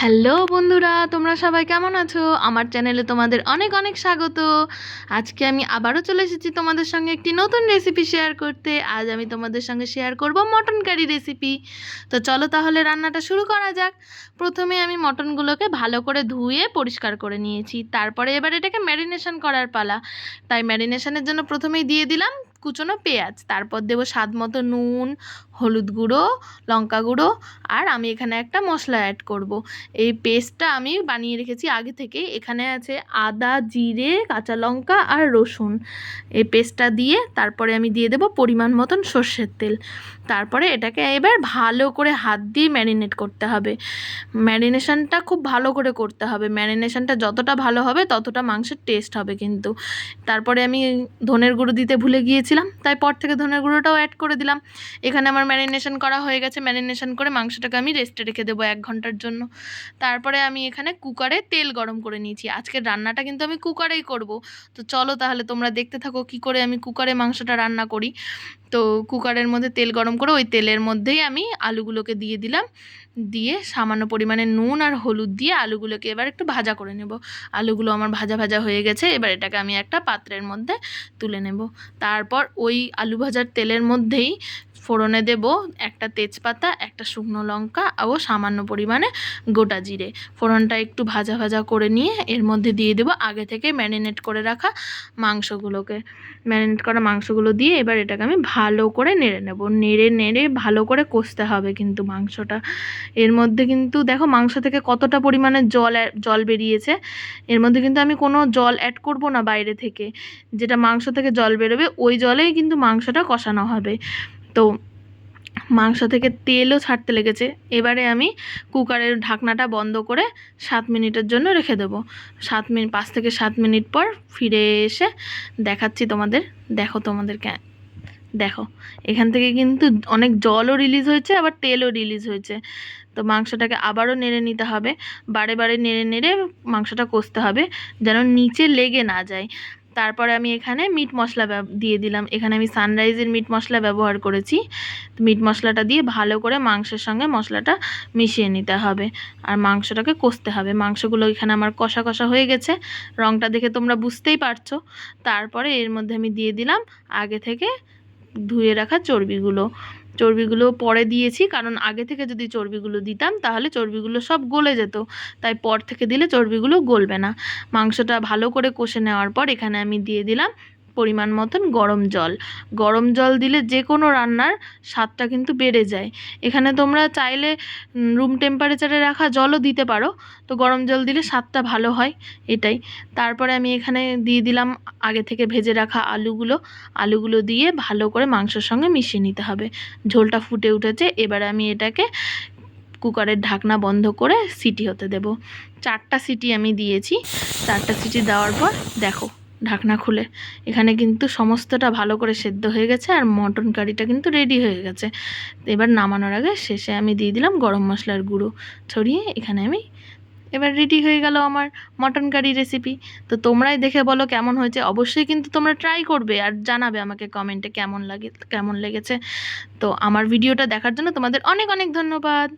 Hello বন্ধুরা, তোমরা সবাই কেমন আছো? আমার চ্যানেলে তোমাদের অনেক অনেক স্বাগত। আজকে আমি আবারও চলে এসেছি তোমাদের সঙ্গে একটি নতুন রেসিপি শেয়ার করতে। আজ আমি তোমাদের সঙ্গে শেয়ার করব মটন কারি রেসিপি। তো চলো তাহলে রান্নাটা শুরু করা যাক। প্রথমে আমি মটনগুলোকে ভালো করে ধুয়ে পরিষ্কার করে নিয়েছি। তারপরে এবার এটাকে ম্যারিনেশন করার পালা। তাই ম্যারিনেশনের জন্য প্রথমেই দিয়ে দিলাম কুচনো পেঁয়াজ, তারপর দেবো স্বাদ মতো নুন, হলুদ গুঁড়ো, লঙ্কা গুঁড়ো, আর আমি এখানে একটা মশলা অ্যাড করব। এই পেস্টটা আমি বানিয়ে রেখেছি আগে থেকে। এখানে আছে আদা, জিরে, কাঁচা লঙ্কা আর রসুন। এই পেস্টটা দিয়ে তারপরে আমি দিয়ে দেবো পরিমাণ মতন সর্ষের তেল। তারপরে এটাকে এবার ভালো করে হাত দিয়ে ম্যারিনেট করতে হবে। ম্যারিনেশনটা খুব ভালো করে করতে হবে। ম্যারিনেশনটা যতটা ভালো হবে ততটা মাংসের টেস্ট হবে কিন্তু। তারপরে আমি ধনের গুঁড়ো দিতে ভুলে গিয়েছিলাম, তাই পর থেকে ধনের গুঁড়োটাও অ্যাড করে দিলাম। এখানে আমার ম্যারিনেশন করা হয়ে গেছে। ম্যারিনেশন করে মাংসটাকে আমি রেস্টে রেখে দেবো 1 ঘন্টার জন্য। তারপরে আমি এখানে কুকারে তেল গরম করে নিয়েছি। আজকের রান্নাটা কিন্তু আমি কুকারেই করব। তো চলো তাহলে তোমরা দেখতে থাকো কি করে আমি কুকারে মাংসটা রান্না করি। তো কুকারের মধ্যে তেল গরম করে ওই তেলের মধ্যেই আমি আলুগুলোকে দিয়ে দিলাম। দিয়ে সামান্য পরিমাণে নুন আর হলুদ দিয়ে আলুগুলোকে এবার একটু ভাজা করে নেব। আলুগুলো আমার ভাজা ভাজা হয়ে গেছে। এবার এটাকে আমি একটা পাত্রের মধ্যে তুলে নেব। তারপর ওই আলু ভাজার তেলের মধ্যেই ফোড়নে দেব একটা তেজপাতা, একটা শুকনো লঙ্কা ও সামান্য পরিমাণে গোটা জিরে। ফোড়নটা একটু ভাজা ভাজা করে নিয়ে এর মধ্যে দিয়ে দেব আগে থেকে ম্যারিনেট করে রাখা মাংসগুলোকে। ম্যারিনেট করা মাংসগুলো দিয়ে এবার এটাকে আমি ভালো করে নেড়ে নেব। নেড়ে নেড়ে ভালো করে কষতে হবে কিন্তু মাংসটা। এর মধ্যে কিন্তু দেখো মাংস থেকে কতটা পরিমাণে জল বেরিয়েছে। এর মধ্যে কিন্তু আমি কোনো জল অ্যাড করব না বাইরে থেকে। যেটা মাংস থেকে জল বেরোবে ওই জলেই কিন্তু মাংসটা কষানো হবে। তো মাংস থেকে তেলও ছাড়তে লেগেছে। এবারে আমি কুকারের ঢাকনাটা বন্ধ করে 7 মিনিটের জন্য রেখে দেবো। 5 থেকে 7 মিনিট পর ফিরে এসে দেখাচ্ছি তোমাদের। দেখো এখান থেকে কিন্তু অনেক জলও রিলিজ হয়েছে, আবার তেলও রিলিজ হয়েছে। তো মাংসটাকে আবারও নেড়ে নিতে হবে। বারে বারে নেড়ে নেড়ে মাংসটা কষতে হবে যেন নিচে লেগে না যায়। তারপরে আমি এখানে মিট মশলা দিয়ে দিলাম। এখানে আমি সানরাইজের মিট মশলা ব্যবহার করেছি। মিট মশলাটা দিয়ে ভালো করে মাংসের সঙ্গে মশলাটা মিশিয়ে নিতে হবে আর মাংসটাকে কষতে হবে। মাংসগুলো এখানে আমার কষা কষা হয়ে গেছে, রঙটা দেখে তোমরা বুঝতেই পারছো। তারপরে এর মধ্যে আমি দিয়ে দিলাম আগে থেকে ধুয়ে রাখা চর্বিগুলো পরে দিয়েছি, কারণ আগে থেকে যদি চর্বিগুলো দিতাম তাহলে চর্বিগুলো সব গলে যেত। তাই পর থেকে দিলে চর্বিগুলো গলবে না। মাংসটা ভালো করে কষে নেওয়ার পর এখানে আমি দিয়ে দিলাম পরিমাণ মতন গরম জল দিলে যে কোনো রান্নার স্বাদটা কিন্তু বেড়ে যায়। এখানে তোমরা চাইলে রুম টেম্পারেচারে রাখা জলও দিতে পারো। তো গরম জল দিলে স্বাদটা ভালো হয় এটাই। তারপরে আমি এখানে দিয়ে দিলাম আগে থেকে ভেজে রাখা আলুগুলো দিয়ে ভালো করে মাংসের সঙ্গে মিশিয়ে নিতে হবে। ঝোলটা ফুটে উঠেছে। এবারে আমি এটাকে কুকারের ঢাকনা বন্ধ করে সিটি হতে দেব। 4টা সিটি আমি দিয়েছি। 4টা সিটি দেওয়ার পর দেখো ঢাকনা খুলে এখানে কিন্তু সমস্তটা ভালো করে সেদ্ধ হয়ে গেছে আর মটন কারিটা কিন্তু রেডি হয়ে গেছে। এবার নামানোর আগে শেষে আমি দিয়ে দিলাম গরম মশলার গুঁড়ো ছড়িয়ে। এখানে আমি এবার রেডি হয়ে গেল আমার মটন কারি রেসিপি। তো তোমরাই দেখে বলো কেমন হয়েছে। অবশ্যই কিন্তু তোমরা ট্রাই করবে আর জানাবে আমাকে কমেন্টে কেমন লেগেছে। তো আমার ভিডিওটা দেখার জন্য তোমাদের অনেক অনেক ধন্যবাদ।